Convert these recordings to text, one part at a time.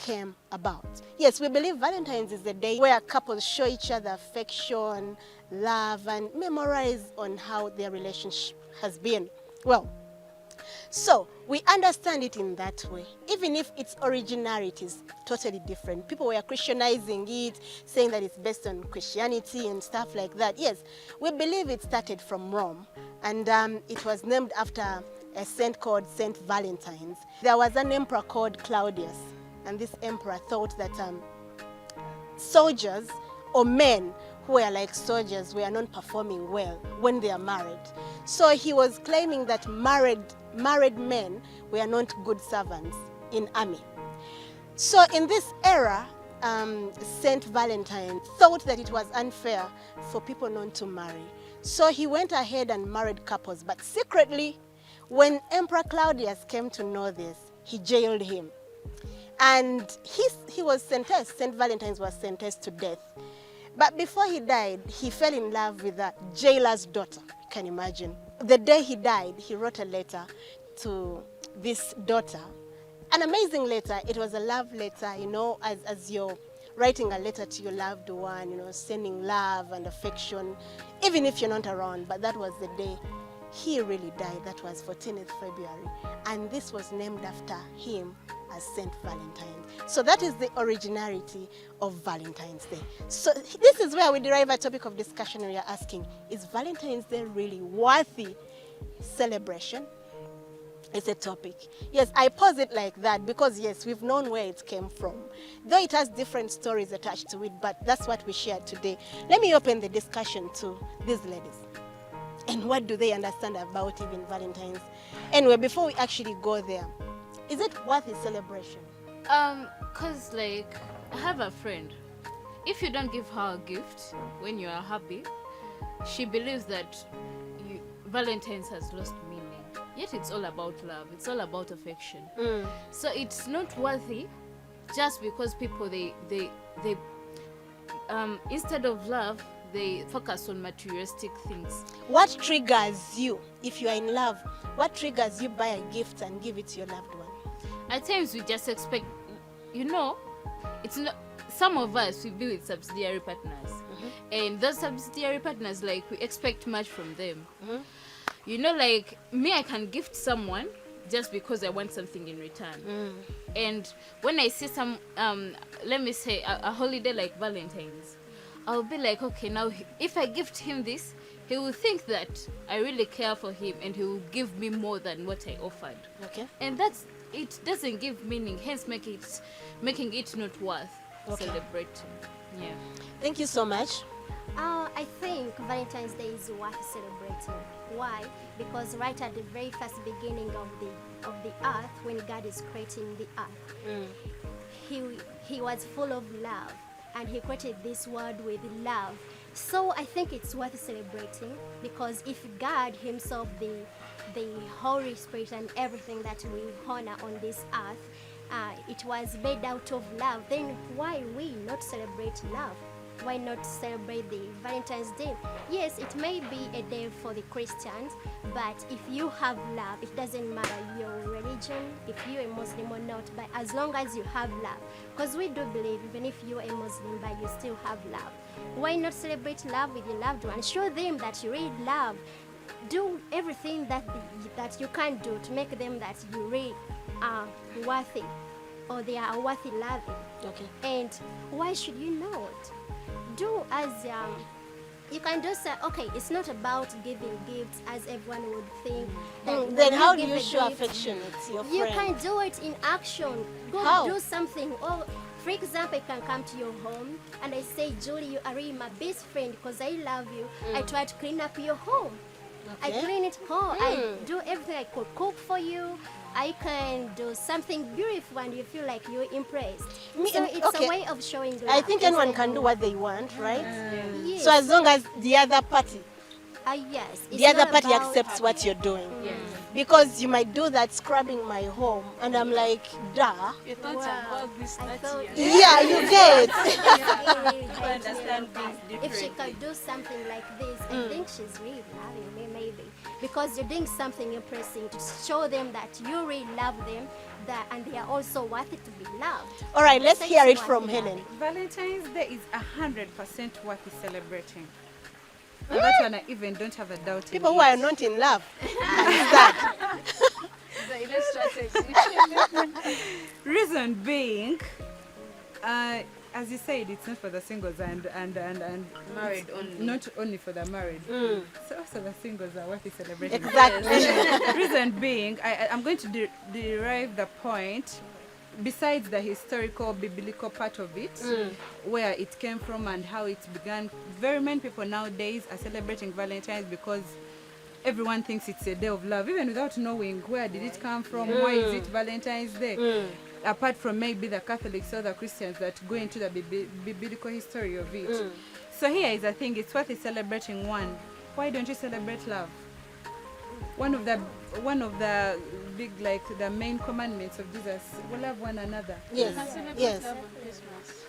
came about. Yes, we believe Valentine's is the day where couples show each other affection, love, and memorize on how their relationship has been. Well, so we understand it in that way, even if its originality is totally different. People were Christianizing it, saying that it's based on Christianity and stuff like that. Yes, we believe it started from Rome, and it was named after a saint called Saint Valentine. There was an emperor called Claudius, and this emperor thought that soldiers or men who were like soldiers were not performing well when they are married. So he was claiming that married men were not good servants in army. So in this era, Saint Valentine thought that it was unfair for people not to marry. So he went ahead and married couples, but secretly, when Emperor Claudius came to know this, he jailed him. And he was sentenced, Saint Valentine was sentenced to death. But before he died, he fell in love with a jailer's daughter. You can imagine. The day he died, he wrote a letter to this daughter. An amazing letter. It was a love letter, you know, as you're writing a letter to your loved one, you know, sending love and affection, even if you're not around. But that was the day he really died. That was 14th February. And this was named after him as Saint Valentine. So that is the originality of Valentine's Day. So this is where we derive a topic of discussion, and we are asking, is Valentine's Day really worthy celebration? It's a topic. Yes, I pose it like that because yes, we've known where it came from. Though it has different stories attached to it, but that's what we shared today. Let me open the discussion to these ladies. And what do they understand about even Valentine's? Anyway, before we actually go there, is it worth a celebration? Cause like, I have a friend. If you don't give her a gift when you are happy, she believes that Valentine's has lost meaning. Yet it's all about love. It's all about affection. So it's not worthy just because people they instead of love, they focus on materialistic things. What triggers you, if you are in love, what triggers you buy a gift and give it to your loved one? At times we just expect, you know, it's not, some of us, we be with subsidiary partners. And those subsidiary partners, like, we expect much from them. You know, like, me, I can gift someone just because I want something in return. And when I see some, let me say, a holiday like Valentine's, I'll be like, okay, now if I gift him this, he will think that I really care for him and he will give me more than what I offered. Okay. And it doesn't give meaning, hence making it not worth celebrating. Yeah. Thank you so much. I think Valentine's Day is worth celebrating. Why? Because right at the very first beginning of the earth, when God is creating the earth, he was full of love, and he created this world with love. So I think it's worth celebrating, because if God himself, the Holy Spirit and everything that we honor on this earth, it was made out of love, then why we not celebrate love? Why not celebrate the Valentine's Day? Yes, it may be a day for the Christians, but if you have love, it doesn't matter your religion, if you're a Muslim or not, but as long as you have love, because we do believe even if you're a Muslim, but you still have love. Why not celebrate love with your loved one? Show them that you really love. Do everything that you can do to make them that you really are worthy, or they are worthy loving. Okay. And why should you not? Do as you can do say, okay, it's not about giving gifts as everyone would think. Then how do you show affection to your friend? You can do it in action. Go do something. Or for example, I can come to your home and I say, Julie, you are really my best friend because I love you. I try to clean up your home. Okay. I clean it home. I do everything. I could cook for you. I can do something beautiful and you feel like you're impressed. So it's a way of showing love. I think anyone can do what they want, right? Yes. So as long as the other party, Yes. the other party accepts what you're doing. because you might do that scrubbing my home, and I'm like, duh. You thought about this I thought- 30 years. Yeah, you get. Really hate understand me, things but if she differently. could do something like this, I think she's really loving me, maybe. Because you're doing something impressive to show them that you really love them, and they are also worthy to be loved. All right, let's Sex hear it worth from loving. Helen. Valentine's Day is 100% worth celebrating. And that one I even don't have a doubt. People in who it. are not in love. Understand? The hidden strategy. Reason being, as you said, it's not for the singles and Married only. not only for the married. So also the singles are worth celebrating. Exactly. Reason being, I'm going to derive the point. Besides the historical biblical part of it, where it came from and how it began, very many people nowadays are celebrating Valentine's because everyone thinks it's a day of love, even without knowing where did it come from, why is it Valentine's Day. Apart from maybe the Catholics or the Christians that go into the biblical history of it. So here is the thing, it's worth celebrating. One, why don't you celebrate love? One of the big, like the main commandments of Jesus, we love one another. Yes. Celebrate Yes. love on Christmas.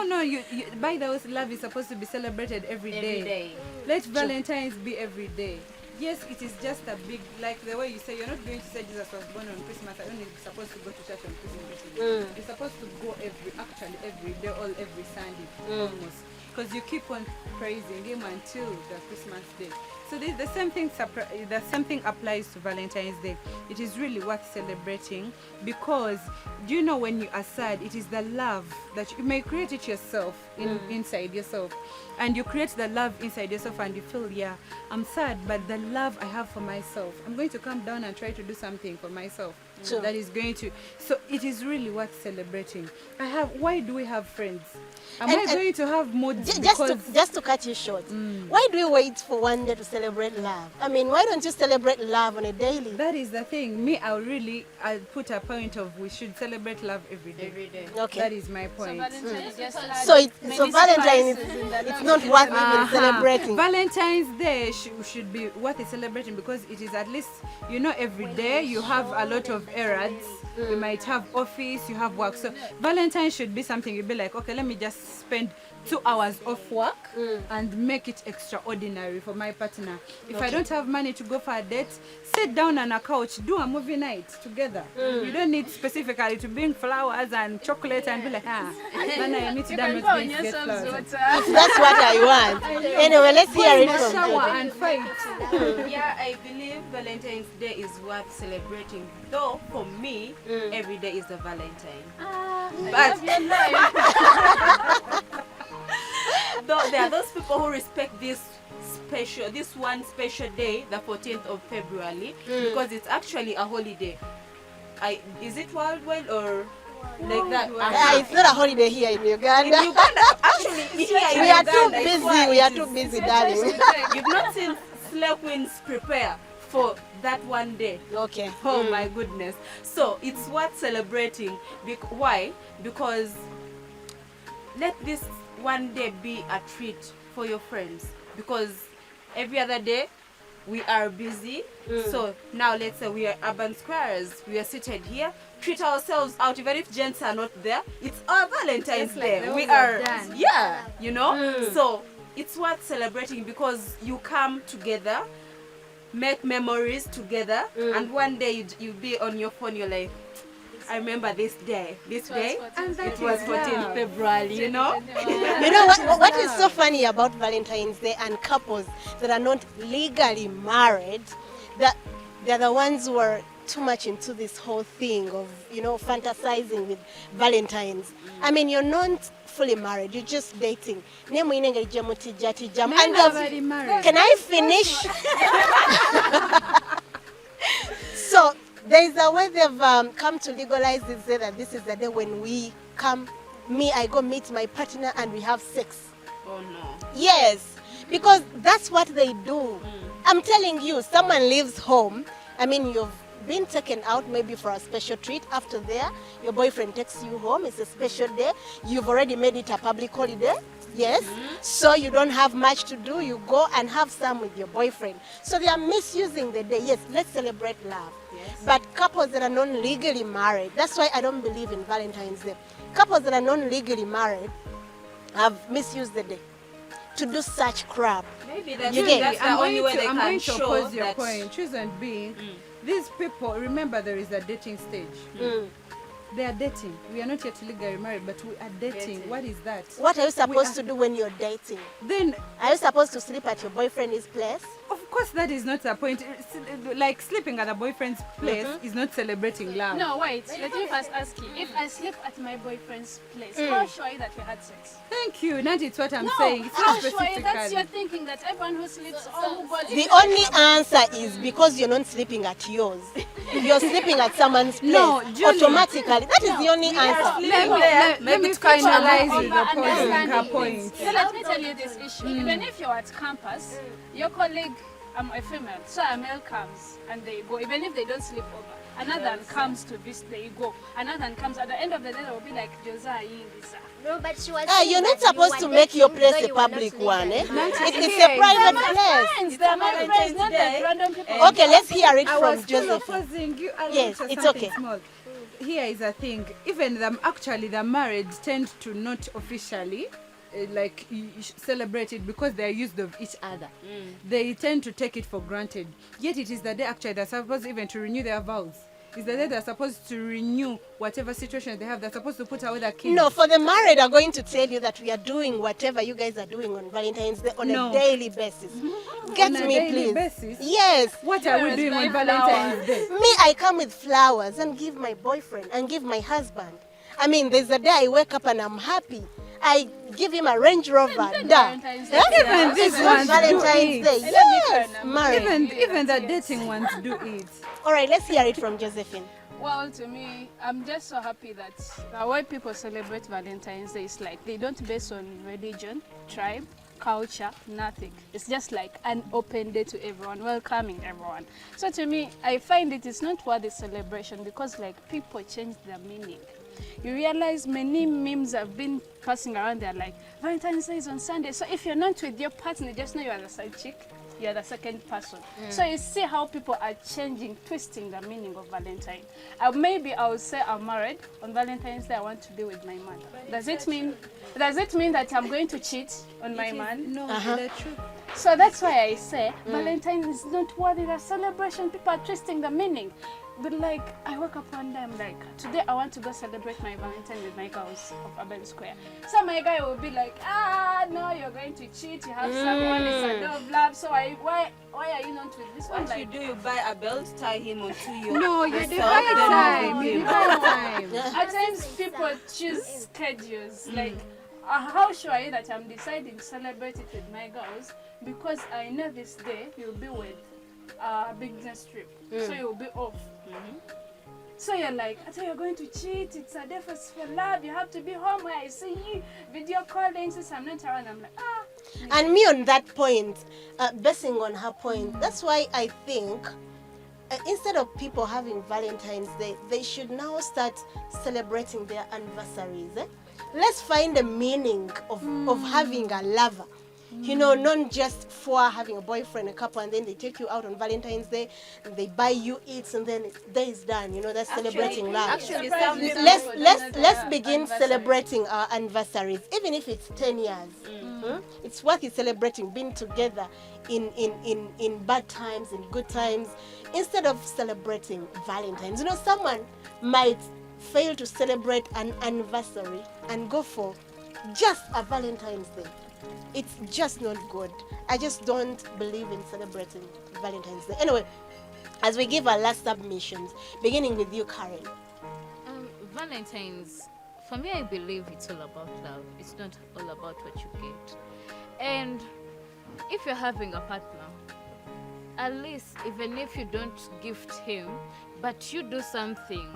No, you by the way, love is supposed to be celebrated every day. Let Valentine's be every day. Yes, it is just a big, like the way you say, you're not going to say Jesus was born on Christmas. I only supposed to go to church on Christmas. You're supposed to go every day, or every Sunday, almost. Because you keep on praising him until the Christmas day. So the same thing applies to Valentine's Day. It is really worth celebrating because, do you know, when you are sad, it is the love that you may create it yourself inside yourself, and you create the love inside yourself, and you feel, yeah, I'm sad, but the love I have for myself, I'm going to come down and try to do something for myself. True. That is going to. So it is really worth celebrating. Why do we have friends? Am I going to have moods Just to cut you short, why do we wait for one day to celebrate love? I mean, why don't you celebrate love on a daily? That is the thing. Me, I put a point of we should celebrate love every day. Every day. Okay. That is my So point. Valentine's just add So maybe Valentine spices in the it's love. not worth even celebrating. Valentine's Day should be worth celebrating because it is at least, every day you have a lot of errands. You might have office, you have work. So Valentine should be something you'd be like, okay, let me just spend 2 hours off work and make it extraordinary for my partner. If I don't have money to go for a date, sit down on a couch, do a movie night together. You don't need specifically to bring flowers and chocolate and be like, when I meet them, it's going to get flowers. That's what I want. Anyway, let's hear In it the from shower Jordan. and fight. Yeah, I believe Valentine's Day is worth celebrating. Though for me, every day is a Valentine. But though there are those people who respect this one special day, the 14th of February, because it's actually a holiday. Is it worldwide or like that? It's not a holiday here in Uganda. In Uganda, actually, here in We are too Uganda, it's busy. why We are it too is- busy, darling. You've not seen slay queens prepare for that one day. Okay. Oh my goodness. So it's worth celebrating. Why? Because let this one day be a treat for your friends. Because every other day we are busy. So now let's say we are urban squares. We are seated here. Treat ourselves out. Even if gents are not there, it's our Valentine's Day. We are done. yeah, So it's worth celebrating because you come together, make memories together, and one day you be on your phone, you're like, I remember this day, And that it was is 14th love. February, You know what is so funny about Valentine's Day and couples that are not legally married, that they're the ones who are too much into this whole thing of, fantasizing with Valentine's. I mean, you're not fully married, you're just dating. And Nobody married. can I finish? So there's a way they've come to legalize this, say that this is the day when I go meet my partner and we have sex. Oh no. Yes, because that's what they do. I'm telling you, someone leaves home. I mean, been taken out maybe for a special treat. After there, your boyfriend takes you home. It's a special day. You've already made it a public holiday. Yes. So you don't have much to do. You go and have some with your boyfriend. So they are misusing the day. Yes, let's celebrate love. Yes. But couples that are non-legally married, that's why I don't believe in Valentine's Day. Couples that are non-legally married have misused the day to do such crap. Maybe that's, You get- that's the only way they I'm can going to show oppose your that. point. Reason being, these people, remember there is a dating stage. They are dating. We are not yet legally married, but we are dating. What is that? What are you supposed to do when you're dating? Then, Are you supposed to sleep at your boyfriend's place? of course, that is not the point. Like sleeping at a boyfriend's place is not celebrating love. No, wait. Let me first ask you. If I sleep at my boyfriend's place, how sure are you that we had sex? Thank you. That is what I'm No, saying. It's how not sure are you? That's your specifically. thinking that everyone who sleeps or who goes The only answer is because you're not sleeping at yours. You're sleeping at someone's place. No, Julie. Automatically. That is the only answer. Let me finalize over the point, her understanding point. things. So let me tell you this issue. Even if you're at campus, your colleague, I'm a female, so a male comes and they go. Even if they don't sleep over, another one comes to visit, they go. Another one comes. At the end of the day, they will be like, Josiah, No, but she was You're not supposed to make your place a public one. It's a private place. friends. They're my friends, not that random people. Okay, let's hear it I from was still Josephine. opposing you. I'll Yes, answer it's something okay. Small. Here is a thing. Even them, actually, the married tend to not officially celebrate it because they are used of each other. They tend to take it for granted. Yet it is the day actually they're supposed even to renew their vows. It's the day they're supposed to renew whatever situation they have. They're supposed to put away the kids. No, for the married are going to tell you that we are doing whatever you guys are doing on Valentine's Day on No. a daily basis. Get On a me, daily please. basis? Yes. What are we doing on Valentine's Day? Me, I come with flowers and give my boyfriend and give my husband. I mean, there's a day I wake up and I'm happy. I give him a Range Rover. Then Duh. Valentine's Day. Eh? Even these It's ones do Valentine's it. Day. Yes, married. Even the dating ones do it. All right, let's hear it from Josephine. Well, to me, I'm just so happy that the way people celebrate Valentine's Day is like they don't base on religion, tribe, culture, nothing. It's just like an open day to everyone, welcoming everyone. So to me, I find it is not worth the celebration because like people change their meaning. You realize many memes have been passing around there like Valentine's Day is on Sunday. So if you're not with your partner, just know you are the side chick. You're the second person. So you see how people are changing, twisting the meaning of Valentine. Maybe I will say I'm married. On Valentine's Day, I want to be with my man. Does it mean that I'm going to cheat on my man? No, the truth. So that's why I say Valentine is not worthy of celebration. People are twisting the meaning. But like, I woke up one day, I'm like, today I want to go celebrate my Valentine with my girls of Urban Square. So my guy will be like, no, you're going to cheat. You have someone, it's a love love. So why are you not with this one? What you do, you buy a belt, tie him onto your No, you yourself, divide then time. you You give. divide time. At times people choose schedules. Like, how sure are you that I'm deciding to celebrate it with my girls? Because I know this day you'll be with a business trip. So you'll be off. So you're like, I thought you're going to cheat. It's a day for love. You have to be home where I see you. Video calling. Since I'm not around, I'm like, And me on that point, basing on her point, that's why I think instead of people having Valentine's Day, they should now start celebrating their anniversaries. Let's find a meaning of having a lover. You know, not just for having a boyfriend, a couple, and then they take you out on Valentine's Day, and they buy you eats, and then the day is done. You know, that's celebrating love. Actually, some people Let's begin celebrating our anniversaries, even if it's 10 years. It's worth it celebrating, being together in bad times, in good times, instead of celebrating Valentine's. You know, someone might fail to celebrate an anniversary and go for just a Valentine's Day. It's just not good. I just don't believe in celebrating Valentine's Day. Anyway, as we give our last submissions, beginning with you, Karen. Valentine's, for me, I believe it's all about love. It's not all about what you get. And if you're having a partner, at least even if you don't gift him, but you do something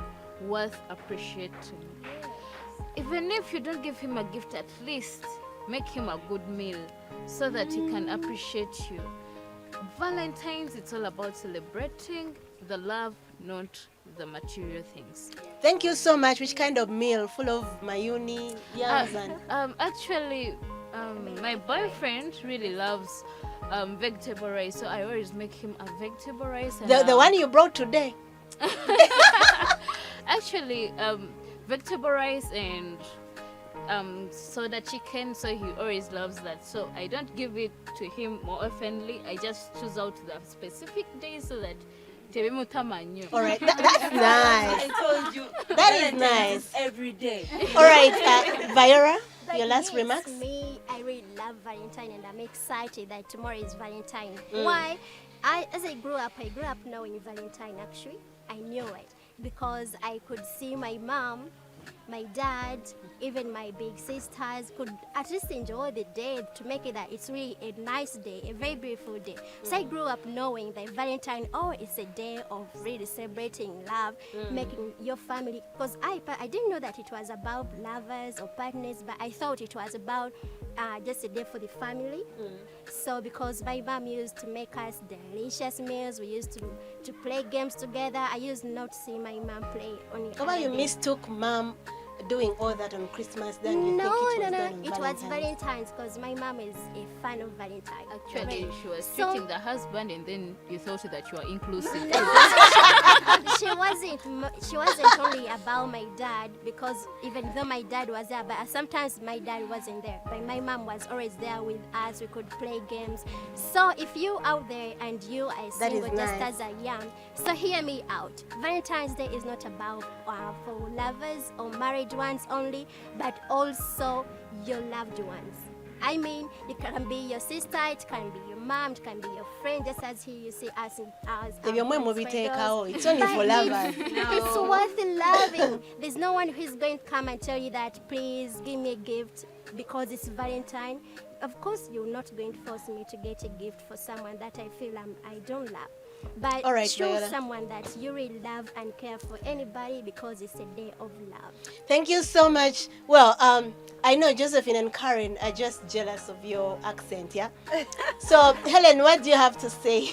worth appreciating. Even if you don't give him a gift, at least make him a good meal so that he can appreciate you. Valentine's, it's all about celebrating the love, not the material things. Thank you so much. Which kind of meal? Full of mayuni, yams, and Actually, my boyfriend really loves vegetable rice, so I always make him a vegetable rice. And, the one you brought today. actually, vegetable rice and soda chicken, so he always loves that. So I don't give it to him more oftenly. I just choose out the specific days so that All right, that's nice. I told you. That is Valentine's nice. is every day. All right, Viola, But your last yes, remarks? Me, I really love Valentine, and I'm excited that tomorrow is Valentine. Why? As I grew up knowing Valentine. Actually, I knew it because I could see my mom, my dad, even my big sisters could at least enjoy the day to make it that it's really a nice day, a very beautiful day. So I grew up knowing that Valentine, it's a day of really celebrating love, making your family. Because I didn't know that it was about lovers or partners, but I thought it was about just a day for the family. So because my mom used to make us delicious meals, we used to play games together. I used not to see my mom play on. How about you mistook mom doing all that on Christmas, then you No. think it was done on It was Valentine's? Valentine's because my mom is a fan of Valentine. actually she was So- treating the husband, and then you thought that you were inclusive. She wasn't only about my dad, because even though my dad was there, but sometimes my dad wasn't there. But my mom was always there with us. We could play games. So if you out there and you are That is single, just nice. as I am, so hear me out. Valentine's Day is not about for lovers or married ones only, but also your loved ones. I mean, it can be your sister, it can be your mom, it can be your friend, just as here you see us as Ebyo mwe mubiteekawo. It's only for But lovers. it's worth loving. There's no one who's going to come and tell you that, please give me a gift because it's Valentine. Of course, you're not going to force me to get a gift for someone that I feel I don't love. But All right, choose Viola. someone that you really love and care for anybody, because it's a day of love. Thank you so much. Well, I know Josephine and Karen are just jealous of your accent, yeah? So, Helen, what do you have to say?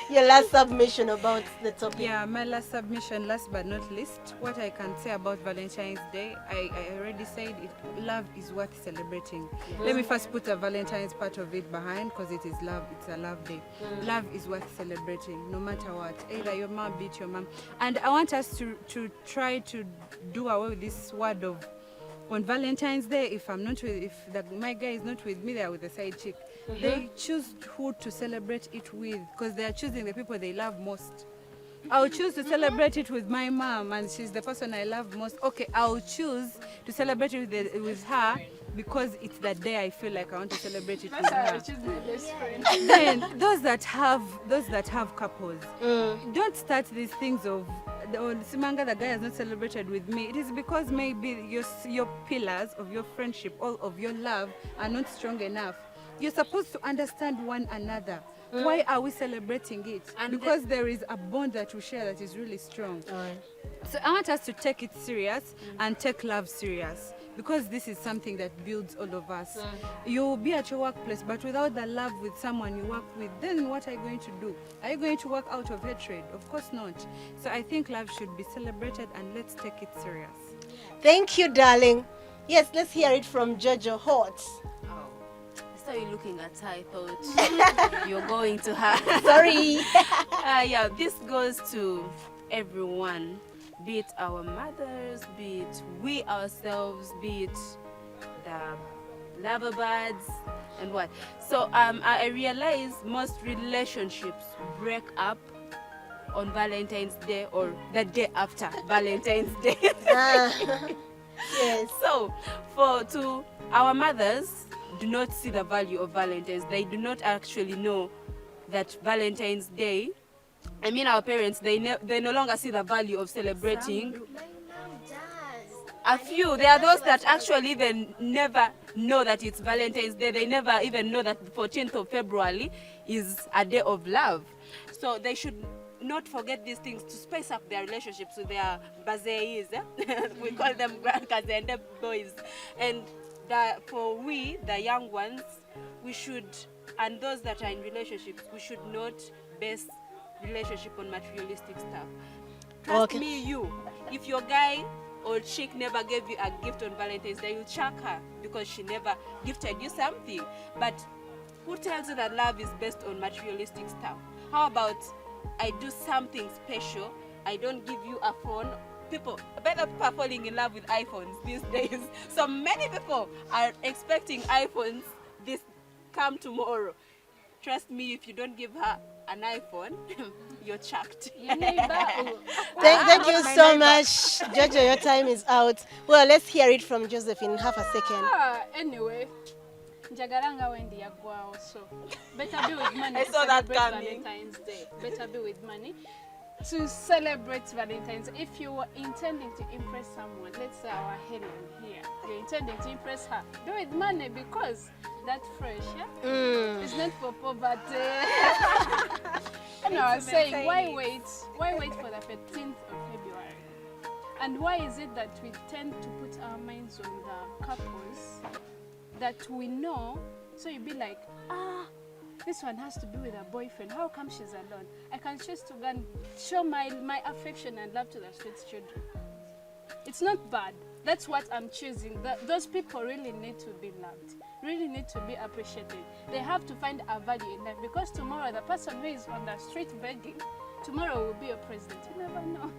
Your last submission about the topic. Yeah, my last submission, last but not least, what I can say about Valentine's Day, I already said it, love is worth celebrating. Let me first put the Valentine's part of it behind, because it is love, it's a love day. Love is worth celebrating, no matter what. Either your mom beat your mom. And I want us to try to do away with this word of, on Valentine's Day, if my guy is not with me, they are with the side chick. They choose who to celebrate it with, because they are choosing the people they love most. I'll choose to celebrate it with my mom, and she's the person I love most. Okay, I'll choose to celebrate it with her because it's that day I feel like I want to celebrate it with That's how I her. choose my best friend. Then those that have couples, don't start these things of, Simanga, the guy has not celebrated with me. It is because maybe your pillars of your friendship, all of your love, are not strong enough. You're supposed to understand one another. Why are we celebrating it? And because there is a bond that we share that is really strong. So I want us to take it serious and take love serious, because this is something that builds all of us. You'll be at your workplace, but without the love with someone you work with, then what are you going to do? Are you going to work out of hatred? Of course not. So I think love should be celebrated, and let's take it serious. Thank you, darling. Yes, let's hear it from Jojo Hot. I saw you looking at her, I thought you're going to her. Sorry. Yeah, this goes to everyone, be it our mothers, be it we ourselves, be it the lover birds and what. So I realize most relationships break up on Valentine's Day or the day after Valentine's Day. Yes. So to our mothers, do not see the value of Valentine's. They do not actually know that Valentine's Day, I mean our parents, they no longer see the value of celebrating. My mom does. A few, there are those that actually even never know that it's Valentine's Day. They never even know that the 14th of February is a day of love. So they should not forget these things to spice up their relationships with their bazeis. We call them grandkazende boys. And for we, the young ones, we should, and those that are in relationships, we should not base relationship on materialistic stuff. Trust Okay. me, you. If your guy or chick never gave you a gift on Valentine's Day, you'll chuck her because she never gifted you something. But who tells you that love is based on materialistic stuff? How about I do something special? I don't give you a phone. Better people are falling in love with iPhones these days. So many people are expecting iPhones this come tomorrow. Trust me, if you don't give her an iPhone, you're chucked. Your neighbor. Thank you not my so neighbor. much, Jojo. Your time is out. Well, let's hear it from Joseph in half a second. Anyway, njagalanga wendi yaggwawo, so better be with money I to saw that celebrate coming. Valentine's Day. Better be with money to celebrate Valentine's. If you were intending to impress someone, let's say our Helen here, you're intending to impress her, do it with money because that's fresh, yeah? It's not for poverty. And I was saying, why wait? Why wait for the 15th of February? And why is it that we tend to put our minds on the couples that we know? So you'd be like, this one has to be with a boyfriend. How come she's alone? I can choose to go and show my affection and love to the street children. It's not bad. That's what I'm choosing. Those people really need to be loved, really need to be appreciated. They have to find a value in life because tomorrow the person who is on the street begging, tomorrow will be a president. You never know.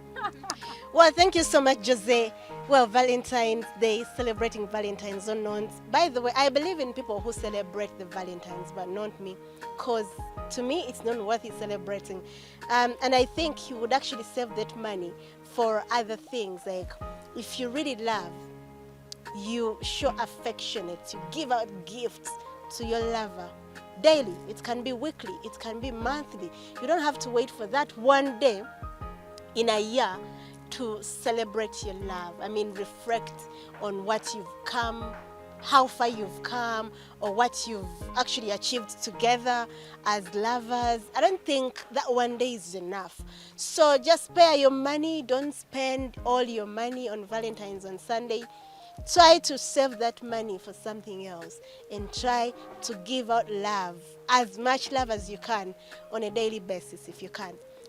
Well, thank you so much, Jose. Well, Valentine's Day, celebrating Valentine's unknowns. By the way, I believe in people who celebrate the Valentines, but not me, because to me, it's not worth it celebrating. And I think he would actually save that money for other things. Like, if you really love, you show affectionate, you give out gifts to your lover daily. It can be weekly, it can be monthly. You don't have to wait for that one day in a year to celebrate your love. I mean, reflect on what you've come, how far you've come, or what you've actually achieved together as lovers. I don't think that one day is enough. So just spare your money. Don't spend all your money on Valentine's on Sunday. Try to save that money for something else and try to give out love, as much love as you can on a daily basis if you can.